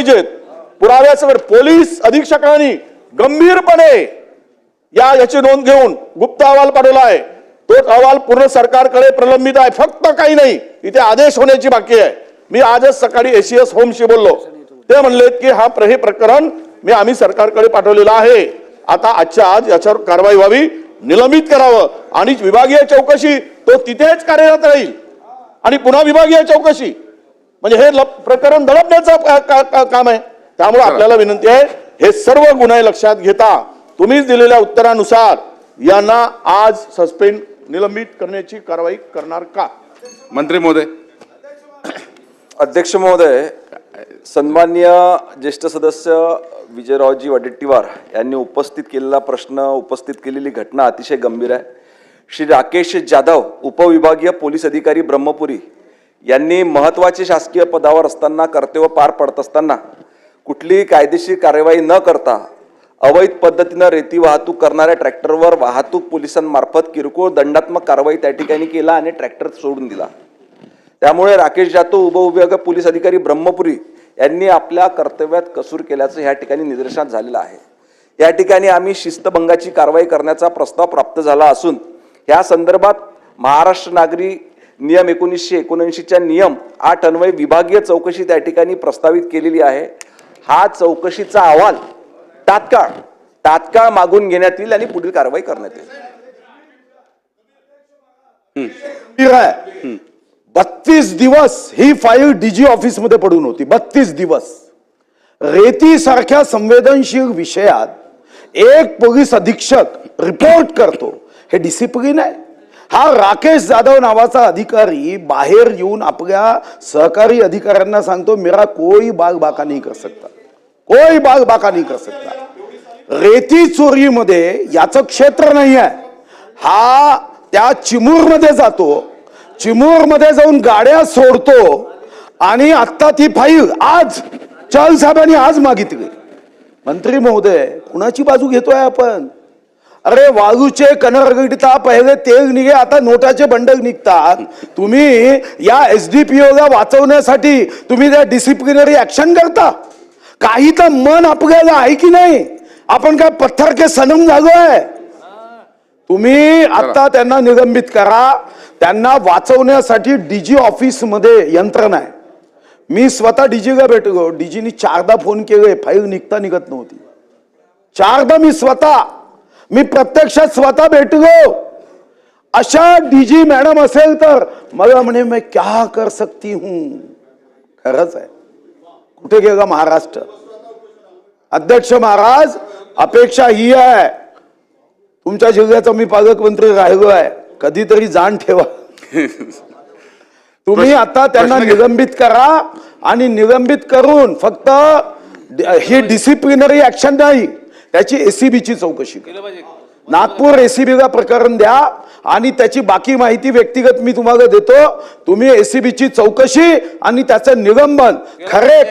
पाहिजेत, पुराव्यासकट पोलीस अधीक्षकांनी गंभीरपणे याची नोंद घेऊन गुप्त अहवाल पाठवला आहे। तो अहवाल पूर्ण सरकारकडे प्रलंबित आहे, फक्त काही नाही, इथे आदेश होण्याची बाकी आहे। मी आजच सकाळी एसीएस होमशी बोललो, ते म्हणले की हे प्रकरण आम्ही सरकारकडे पाठवलेलं आहे। आता आजच्या आज याच्यावर कारवाई व्हावी, निलंबित करावं आणि विभागीय चौकशी तो तिथेच कार्यरत राहील आणि पुन्हा विभागीय चौकशी, म्हणजे हे प्रकरण दडपण्याचं काम आहे। त्यामुळे आपल्याला विनंती आहे, हे सर्व गुन्हे लक्षात घेता तुम्हीच दिलेल्या उत्तरानुसार यांना आज सस्पेंड निलंबित करण्याची कारवाई करणार का? मंत्री महोदय। अध्यक्ष महोदय, सन्माननीय ज्येष्ठ सदस्य विजयरावजी वडेट्टीवार यांनी उपस्थित केलेला प्रश्न, उपस्थित केलेली घटना अतिशय गंभीर आहे। श्री राकेश जाधव, उपविभागीय पोलीस अधिकारी ब्रह्मपुरी यांनी महत्त्वाचे शासकीय पदावर असताना, कर्तव्य पार पडत असताना कुठलीही कायदेशीर कार्यवाही न करता अवैध पद्धतीने रेती वाहतूक करणाऱ्या ट्रॅक्टरवर वाहतूक पोलिसांमार्फत किरकोळ दंडात्मक कारवाई त्या ठिकाणी केला आणि ट्रॅक्टर सोडून दिला। त्यामुळे राकेश जाधव, उपविभागीय पोलीस अधिकारी ब्रह्मपुरी यांनी आपल्या कर्तव्यात कसूर केल्याचं या ठिकाणी निदर्शनास झालेलं आहे। या ठिकाणी आम्ही शिस्तभंगाची कारवाई करण्याचा प्रस्ताव प्राप्त झाला असून या संदर्भात महाराष्ट्र नागरी नियम 1979च्या नियम 8 अन्वये विभागीय चौकशी त्या ठिकाणी प्रस्तावित केलेली आहे। हा चौकशीचा अहवाल तात्काळ मागून घेण्यात येईल आणि पुढील कारवाई करण्यात येईल। 32 दिवस ही फाईल डीजी ऑफिस मध्ये पडून होती। 32 दिवस रेती सारख्या संवेदनशील विषयात एक पोलीस अधीक्षक रिपोर्ट करतो, हे डिसिप्लिन आहे? हा राकेश जाधव नावाचा अधिकारी बाहेर येऊन आपल्या सहकारी अधिकाऱ्यांना सांगतो, मेरा कोई बाग बाका नहीं कर सकता, कोई बाग बाका नहीं कर सकता। रेती चोरी मध्ये याचं क्षेत्र नाही आहे। हा त्या चिमूर मध्ये जातो, चिमूर मध्ये जाऊन गाड्या सोडतो आणि आता ती फाईल आज चल साहेबांनी आज मागितली। मंत्री महोदय, कुणाची बाजू घेतोय आपण? अरे वाळूचे कणर गळता पहिले तेल निघे, आता नोटाचे बंडल निघतात। तुम्ही या एसडीपीओला वाचवण्यासाठी तुम्ही त्या डिसिप्लिनरी ऍक्शन करता? काही तर मन आपल्याला आहे की नाही? आपण काय पत्थर के सनम झालोय? तुम्ही आता त्यांना निलंबित करा। त्यांना वाचवण्यासाठी डीजी ऑफिस मध्ये यंत्रणा आहे। मी स्वतः डीजीला भेटलो, डीजीनी 4दा फोन केले, फाईल निघत नव्हती। 4दा मी प्रत्यक्षात स्वतः भेटलो। अशा डीजी मॅडम असेल तर मला म्हणे मैं क्या कर सकती हूं। खरंच आहे, कुठे गेला महाराष्ट्र? अध्यक्ष महाराज, अपेक्षा ही आहे, तुमच्या जिल्ह्याचा मी पालकमंत्री राहिलो आहे, कधीतरी जाण ठेवा। तुम्ही आता त्यांना निलंबित करा आणि निलंबित करून फक्त ही डिसिप्लिनरी ऍक्शन नाही, त्याची एसीबीची चौकशी करा। नागपूर एसीबीला प्रकरण द्या आणि त्याची बाकी माहिती व्यक्तिगत मी तुम्हाला देतो। तुम्ही एसीबीची चौकशी आणि त्याचं निलंबन,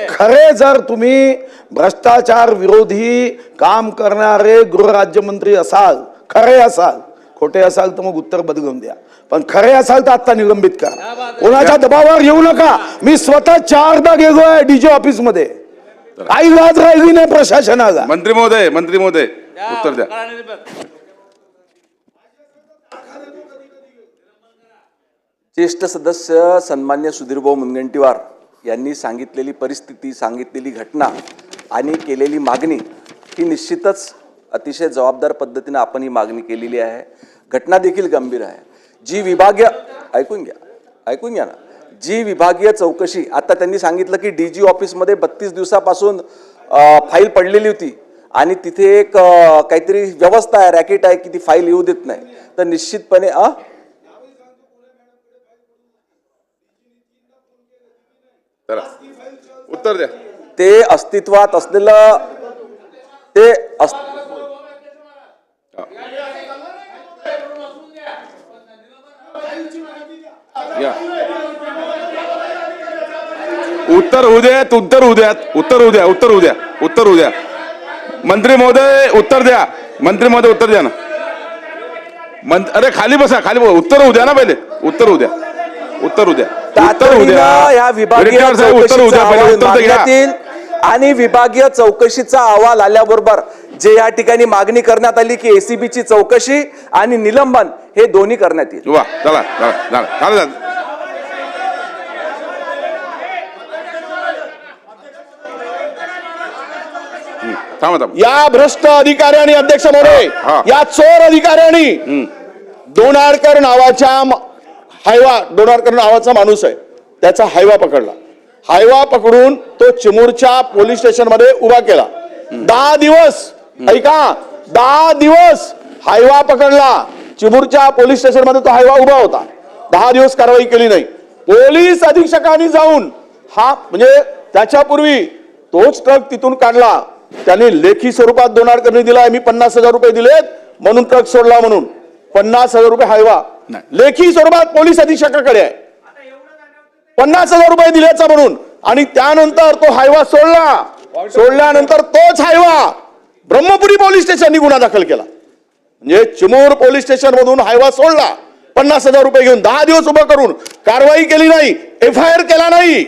खरे जर तुम्ही भ्रष्टाचार विरोधी काम करणारे गृहराज्यमंत्री असाल, खरे असाल, खोटे असाल तर मग उत्तर बदलून द्या, पण खरे असाल तर आता निलंबित करा। कोणाच्या दबावावर येऊ नका। मी स्वतः 4दा गेलोय डीजी ऑफिस मध्ये, काही लाज राहिली नाही प्रशासनाला। मंत्री महोदय उत्तर द्या। ज्येष्ठ सदस्य सन्मान्य सुधीरभाऊ मुनगंटीवार यांनी सांगितलेली परिस्थिती, सांगितलेली घटना आणि केलेली मागणी ही निश्चितच अतिशय जबाबदार पद्धतीने आपण ही मागणी केलेली आहे। घटना देखील गंभीर आहे। जी विभागीय ऐकून घ्या ना, जी विभागीय चौकशी आता त्यांनी सांगितलं की डीजी ऑफिस मध्ये 32 दिवसापासून फाईल पडलेली होती आणि तिथे एक काहीतरी व्यवस्था आहे, रॅकेट आहे की ती फाईल येऊ देत नाही, तर निश्चितपणे उत्तर द्या। ते अस्तित्वात असलेलं ते उत्तर होऊ द्या। मंत्री महोदय उत्तर द्या। मंत्री महोदय उत्तर द्या ना। अरे खाली बसा, उत्तर होऊ द्या ना, पहिले उत्तर होऊ द्या। या विभागीय आणि विभागीय चौकशीचा अहवाल आल्याबरोबर जे या ठिकाणी मागणी करण्यात आली की एसीबीची चौकशी आणि निलंबन हे दोन्ही करण्यात येईल. वा चला चला चला चला चला. थांबा थांबा. या भ्रष्ट अधिकाऱ्यांनी अध्यक्ष महोदय हा. या चोर अधिकाऱ्यांनी दोनाडकर नावाच्या दोनाडकर नावाचा माणूस आहे त्याचा हायवा पकडला. हायवा पकडून तो चिमूरच्या पोलीस स्टेशन मध्ये उभा केला. 10 दिवस ऐका 10 दिवस हायवा पकडला. चिमूरच्या पोलीस स्टेशन मध्ये तो हायवा उभा होता. 10 दिवस कारवाई केली नाही. पोलीस अधीक्षकांनी जाऊन हा म्हणजे त्याच्यापूर्वी तोच ट्रक तिथून काढला. त्यांनी लेखी स्वरूपात दोनाडकरनी दिलाय मी 50,000 रुपये दिलेत म्हणून ट्रक सोडला म्हणून 50,000 रुपये हायवा लेखी स्वरूपात पोलीस अधीक्षकाकडे आहे. 50,000 रुपये दिल्याचा म्हणून आणि त्यानंतर तो हायवा सोडल्यानंतर तोच हायवा ब्रह्मपुरी पोलीस स्टेशननी गुन्हा दाखल केला. म्हणजे चिमूर पोलीस स्टेशन मधून हायवा सोडला 50,000 रुपये घेऊन 10 दिवस उभं करून कारवाई केली नाही FIR केला नाही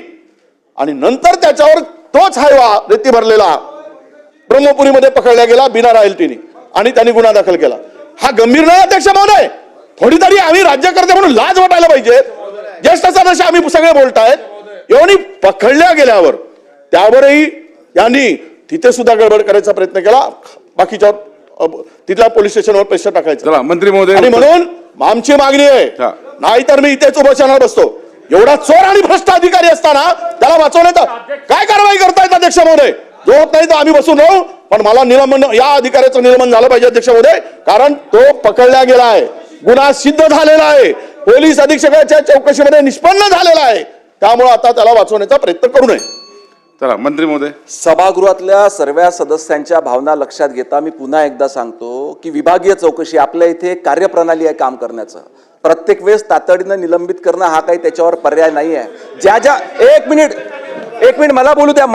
आणि नंतर त्याच्यावर तोच हायवा रेती भरलेला ब्रह्मपुरीमध्ये पकडला गेला बिना रॉयल्टीने आणि त्यांनी गुन्हा दाखल केला. हा गंभीर नाही अध्यक्ष महोदय. थोडी तरी आम्ही राज्यकर्ते म्हणून लाज वाटायला पाहिजे. ज्येष्ठ सदस्य आम्ही सगळे बोलतायत एवढी पकडल्या गेल्यावर त्यावरही यांनी तिथे सुद्धा गडबड करायचा प्रयत्न केला. बाकीच्या तिथल्या पोलीस स्टेशनवर पैसे टाकायचे. चला मंत्री महोदय. आणि म्हणून आमची मागणी आहे नाहीतर मी इथेच उपोषणावर बसतो. एवढा चोर आणि भ्रष्ट अधिकारी असताना त्याला वाचवण्याचा काय कारवाई करतायत अध्यक्ष महोदय. जो होत नाही तर आम्ही बसून राहू पण मला निलंबन या अधिकाऱ्याचं निलंबन झालं पाहिजे अध्यक्ष महोदय. कारण तो पकडला गेला आहे गुन्हा सिद्ध झालेला आहे पोलीस अधीक्षकाच्या चौकशीमध्ये निष्पन्न झालेला आहे. त्यामुळे आता त्याला वाचवण्याचा प्रयत्न करू नये. चला मंत्री महोदय. सभागृहातल्या सर्व सदस्यांच्या भावना लक्षात घेता मी पुन्हा एकदा सांगतो की विभागीय चौकशी आपल्या इथे कार्यप्रणाली आहे काम करण्याचं. प्रत्येक वेळेस तातडीनं निलंबित करणं हा काही त्याच्यावर पर्याय नाही आहे. ज्या एक मिनिट मला बोलू द्या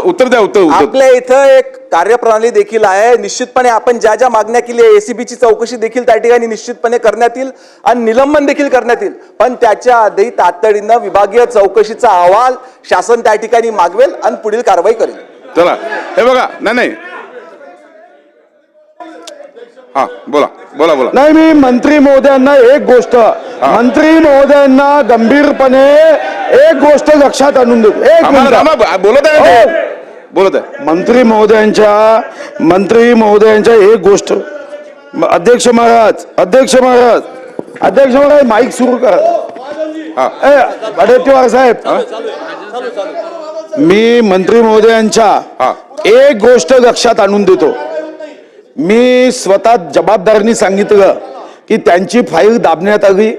उत्तर द्या. उत्तर आपल्या इथं एक कार्यप्रणाली देखील आहे. निश्चितपणे आपण ज्या मागण्या केली आहे एसीबीची चौकशी देखील त्या ठिकाणी निश्चितपणे करण्यात येईल आणि निलंबन देखील करण्यात येईल. पण त्याच्या आधी तातडीनं विभागीय चौकशीचा अहवाल शासन त्या ठिकाणी मागवेल आणि पुढील कारवाई करेल. चला हे बघा. नाही हा बोला बोला बोला. नाही मी मंत्री महोदयांना एक गोष्ट मंत्री महोदयांना गंभीरपणे एक गोष्ट लक्षात आणून देतो. एक मिनिट बोलत आहे बोलत आहे. मंत्री महोदयांच्या एक गोष्ट अध्यक्ष महाराज माईक सुरू करा. वडेट्टीवार साहेब मी मंत्री महोदयांच्या एक गोष्ट लक्षात आणून देतो. मी स्वतः जबाबदारीने सांगितलं की त्यांची फाईल दाबण्यात आली.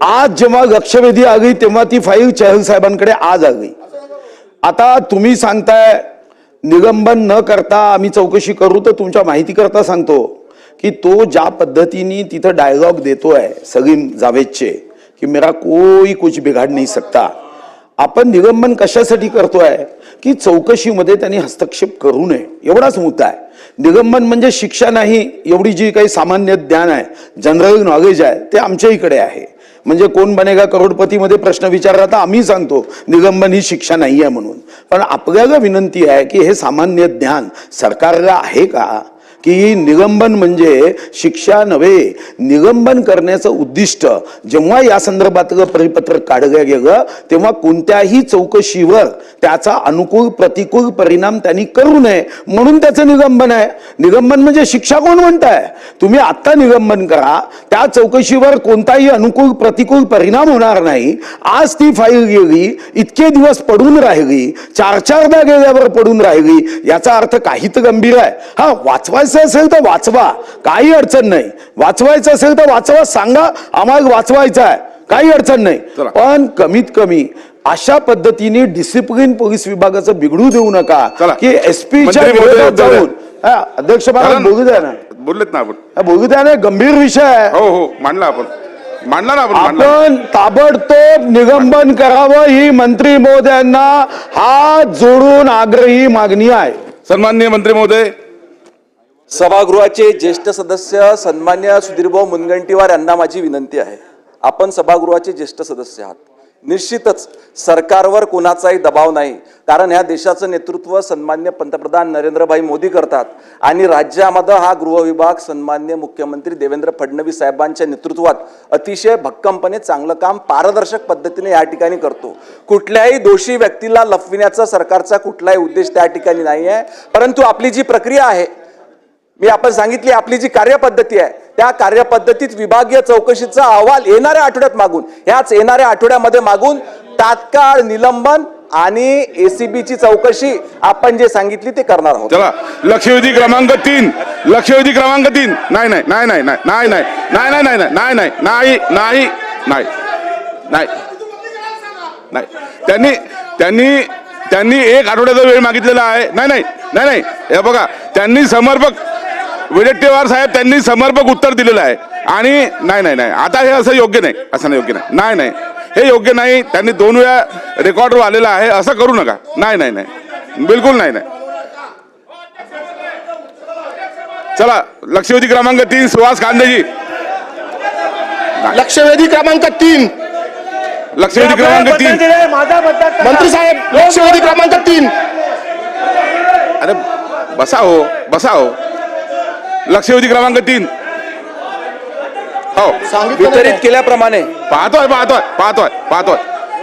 आज जेव्हा लक्षवेधी आली तेव्हा ती फाईल चहल साहेबांकडे आज आली. आता तुम्ही सांगताय निलंबन न करता आम्ही चौकशी करू तर तुमच्या माहिती करता सांगतो की तो ज्या पद्धतीने तिथं डायलॉग देतोय सलीम जावेदचे की मेरा कोई कुछ बिघाड नहीं सकता. आपण निलंबन कशासाठी करतोय की चौकशीमध्ये त्यांनी हस्तक्षेप करू नये एवढाच मुद्दा आहे. निलंबन म्हणजे शिक्षा नाही. एवढी जी काही सामान्य ज्ञान आहे जनरल नॉलेज आहे ते आमच्या इकडे आहे. म्हणजे कोण बनेगा करोडपती मध्ये प्रश्न विचारला तर आम्ही सांगतो निलंबन ही शिक्षा नाही आहे म्हणून. पण आपल्याला विनंती आहे की हे सामान्य ज्ञान सरकारला आहे का की निलंबन म्हणजे शिक्षा नव्हे. निलंबन करण्याचं उद्दिष्ट जेव्हा या संदर्भातलं परिपत्रक काढलं गेलं तेव्हा कोणत्याही चौकशीवर त्याचा अनुकूल प्रतिकूल परिणाम त्यांनी करू नये म्हणून त्याचं निलंबन आहे. निलंबन म्हणजे शिक्षा कोण म्हणताय. तुम्ही आता निलंबन करा त्या चौकशीवर कोणताही अनुकूल प्रतिकूल परिणाम होणार नाही. आज ती फाईल गेली इतके दिवस पडून राहिली 4-4दा गेल्यावर पडून राहिली याचा अर्थ काही तर गंभीर आहे. हा वाचवायचं असेल तर वाचवा काही अडचण नाही. वाचवायचं असेल तर वाचवा सांगा आम्हाला वाचवायचं आहे काही अडचण नाही. पण कमीत कमी अशा पद्धतीने डिसिप्लिन पोलीस विभागाचं बिघडू देऊ नका की एसपीच्या विरोधात जाऊन अध्यक्ष महाराज बोलू द्या ना. बोललेत ना आपण बोलू द्या ना. गंभीर विषय आहे. हो मांडला ना आपण ताबडतोब निलंबन करावं ही मंत्री महोदयांना हात जोडून आग्रही मागणी आहे. सन्माननीय मंत्री महोदय. सभागृहाचे ज्येष्ठ सदस्य सन्मान्य सुधीरभाऊ मुनगंटीवार यांना माझी विनंती आहे. आपण सभागृहाचे ज्येष्ठ सदस्य आहात. निश्चितच सरकारवर कोणाचाही दबाव नाही, कारण ह्या देशाचं नेतृत्व सन्मान्य पंतप्रधान नरेंद्रभाई मोदी करतात आणि राज्यामध्ये हा गृहविभाग सन्मान्य मुख्यमंत्री देवेंद्र फडणवीस साहेबांच्या नेतृत्वात अतिशय भक्कमपणे चांगलं काम पारदर्शक पद्धतीने या ठिकाणी करतो. कुठल्याही दोषी व्यक्तीला लपविण्याचा सरकारचा कुठलाही उद्देश त्या ठिकाणी नाही आहे, परंतु आपली जी प्रक्रिया आहे, मी आपण सांगितली आपली जी कार्यपद्धती आहे, त्या कार्यपद्धतीत विभागीय चौकशीचा अहवाल येणाऱ्या आठवड्यात मागून, ह्याच येणाऱ्या आठवड्यामध्ये मागून तात्काळ निलंबन आणि एसीबीची चौकशी आपण जे सांगितली ते करणार आहोत. चला लक्षवेधी क्रमांक 3, लक्षवेधी क्रमांक 3. नाही नाही नाही नाही नाही नाही नाही नाही नाही नाही नाही नाही नाही नाही नाही नाही त्यांनी त्यांनी त्यांनी 1 आठवड्याचा वेळ मागितलेला आहे. नाही नाही नाही नाही हे बघा, त्यांनी समर्पक वडेट्टीवार साहेब त्यांनी समर्पक उत्तर दिलेलं आहे आणि नाही नाही नाही आता हे असं योग्य नाही, असं नाही योग्य नाही, नाही नाही हे योग्य नाही. त्यांनी 2 वेळा रेकॉर्डवर आलेला आहे, असं करू नका. नाही नाही नाही बिलकुल नाही नाही. चला लक्षवेधी क्रमांक 3 सुहास कांदेजी. लक्षवेधी क्रमांक 3 लक्षवेधी क्रमांक 3 मंत्री साहेब, लक्षवेधी क्रमांक 3. अरे बसा हो, बसा हो. लक्षवेधी क्रमांक 3 हो वितरित केल्याप्रमाणे पाहतोय पाहतोय पाहतोय पाहतोय.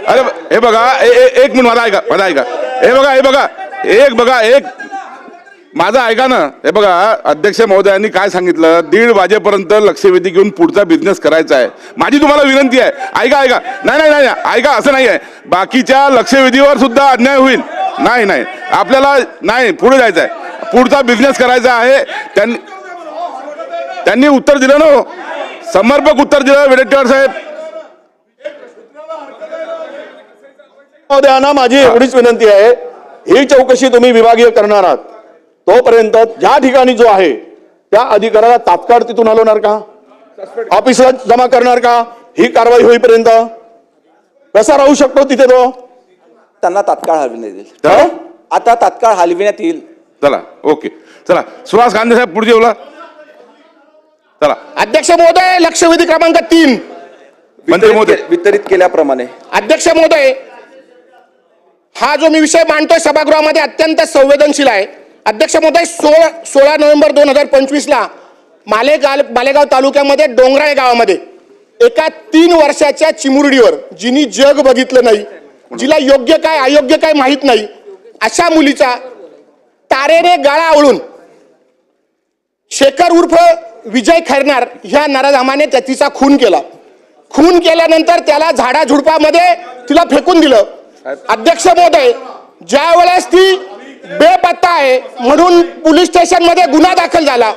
अरे हे बघा, एक मिनिट माझा ऐका, माझा ऐका. हे बघा, हे बघा, एक बघा, एक माझं ऐका ना. हे बघा, अध्यक्ष महोदयांनी काय सांगितलं, 1:30 वाजेपर्यंत लक्षवेधी घेऊन पुढचा बिझनेस करायचा आहे. माझी तुम्हाला विनंती आहे, ऐका ऐका. नाही नाही नाही ऐका, असं नाही आहे. बाकीच्या लक्षवेधीवर सुद्धा अन्याय होईल. नाही नाही आपल्याला नाही पुढे जायचं आहे, पुढचा बिझनेस करायचा आहे. त्यांनी उत्तर दिलं ना, समर्पक उत्तर दिलं वडेट्टीवार साहेब. महोदयांना माझी एवढीच विनंती आहे, ही चौकशी तुम्ही विभागीय करणार आहात तोपर्यंत ज्या ठिकाणी जो आहे त्या अधिकाऱ्याला तात्काळ तिथून हलवणार का, ऑफिसला जमा करणार का, ही कारवाई होईपर्यंत कसा राहू शकतो तिथे तो? त्यांना तात्काळ हलविण्यात येईल. आता तात्काळ हलविण्यात येईल. चला ओके. चला सुहास कांदे साहेब पुढचे बोला. चला अध्यक्ष महोदय, लक्षवेधी क्रमांक 3 मंत्री महोदय. वितरित केल्याप्रमाणे अध्यक्ष महोदय, हा जो मी विषय मांडतोय सभागृहामध्ये अत्यंत संवेदनशील आहे. अध्यक्ष महोदय, 16 नोव्हेंबर 2025 ला मालेगाव तालुक्यामध्ये डोंगराळे गावामध्ये एका 3 वर्षाच्या चिमुरडीवर, जिनी जग बघितलं नाही, जिला योग्य काय अयोग्य काय माहित नाही, अशा मुलीचा तारेने गाळा आवळून शेखर उर्फ विजय खैरनार ह्या नराधामाने तिचा खून केला. खून केल्यानंतर त्याला झाडाझुडपामध्ये तिला फेकून दिलं. अध्यक्ष महोदय, ज्या वेळेस ती बेपत्ता आहे म्हणून पोलीस स्टेशन मध्ये गुन्हा दाखल झाला,